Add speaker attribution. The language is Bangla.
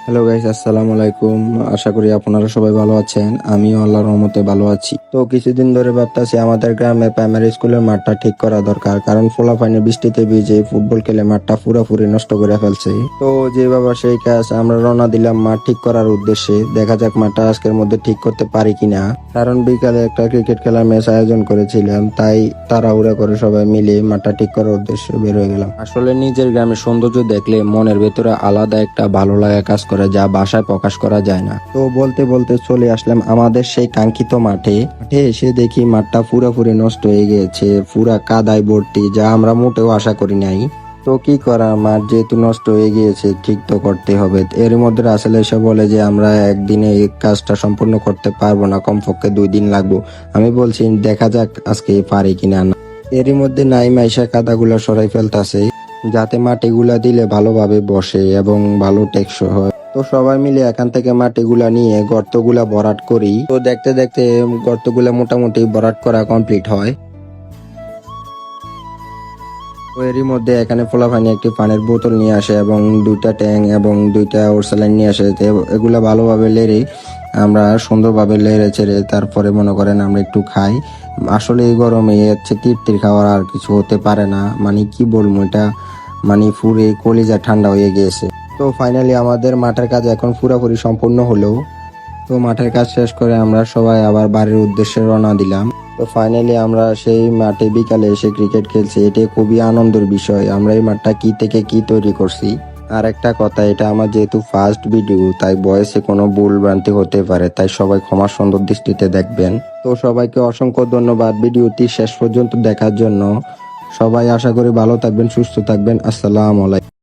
Speaker 1: হ্যালো গাইস, আসসালামু আলাইকুম। আশা করি আপনারা সবাই ভালো আছেন। আমিও আল্লাহর রহমতে ভালো আছি। তো কিছুদিন ধরে ভাবতাছি আমাদের গ্রামে প্রাইমারি স্কুলের মাঠটা ঠিক করা দরকার, কারণ ফোলাফাইনে বৃষ্টিতে ভিজে ফুটবল খেলে মাঠটা পুরোপুরি নষ্ট করে ফেলছে। তো যে বাবা সেই কাজ, আমরা রওনা দিলাম মাঠ ঠিক করার উদ্দেশ্যে। দেখা যাক মাঠটা আজকের মধ্যে ঠিক করতে পারি কিনা, কারণ বিকালে একটা ক্রিকেট খেলার ম্যাচ আয়োজন করেছিলাম, তাই তাড়াহুড়া করে সবাই মিলে মাঠটা ঠিক করার উদ্দেশ্যে বের হয়ে গেলাম। আসলে নিজের গ্রামের সৌন্দর্য দেখলে মনের ভেতরে আলাদা একটা ভালো লাগা কাজ করে, যা ভাষায় প্রকাশ করা যায় না। তো বলতে বলতে চলে আসলাম আমাদের সেই কাঙ্ক্ষিত মাঠে এসে দেখি মাঠটা পুরোপুরি নষ্ট হয়ে গিয়েছে, পুরা কাদায় ভর্তি, যা আমরা মোটেও আশা করি নাই। তো কি করা, মাঠ যেহেতু নষ্ট হয়ে গিয়েছে ঠিক তো করতে হবে। এর মধ্যে রাসেল এসে বলে যে আমরা একদিনে এই কাজটা সম্পূর্ণ করতে পারবো না, কমপক্ষে 2 দিন লাগবে। আমি বলছি দেখা যাক আজকে পারি কিনা না। এরই মধ্যে নাইমা এসে কাদাগুলা সরাই ফেলতাছে, যাতে মাটিগুলা দিলে ভালোভাবে বসে এবং ভালো টেকসই হয়। তো সবাই মিলে এখান থেকে মাটিগুলা নিয়ে গর্তগুলা ভরাট করি। তো দেখতে দেখতে গর্তগুলা মোটামুটি ভরাট করা কমপ্লিট হয়। তো এরই মধ্যে এখানে ফোলাফানি একটি পানির বোতল নিয়ে আসে এবং 2টা ট্যাং এবং 2টা ওরসালাইন নিয়ে আসে। তো এগুলা ভালোভাবে লেড়ে আমরা সুন্দরভাবে লেড়ে চেড়ে তারপরে মনে করেন আমরা একটু খাই। আসলে এই গরমে হচ্ছে তৃপ্তির খাওয়ার আর কিছু হতে পারে না, মানে কি বলবো, এটা মানে পুরে কলিজা ঠান্ডা হয়ে গিয়েছে। তো ফাইনালি আমাদের মাঠের কাজ এখন পুরোপুরি সম্পূর্ণ হলো। তো মাঠের কাজ শেষ করে আমরা সবাই আবার বাড়ির উদ্দেশ্যে রওনা দিলাম। তো ফাইনালি আমরা সেই মাঠে বিকালে এসে ক্রিকেট খেলছি, এটা খুবই আনন্দের বিষয়। আমরা এই মাঠটা কি থেকে কি তৈরি করছি। আর একটা কথা, এটা আমার যেহেতু ফার্স্ট ভিডিও, তাই বয়সে কোনো ভুল ভ্রান্তি হতে পারে, তাই সবাই ক্ষমা সুন্দর দৃষ্টিতে দেখবেন। তো সবাইকে অসংখ্য ধন্যবাদ ভিডিওটি শেষ পর্যন্ত দেখার জন্য। সবাই আশা করি ভালো থাকবেন, সুস্থ থাকবেন। আসসালামু আলাইকুম।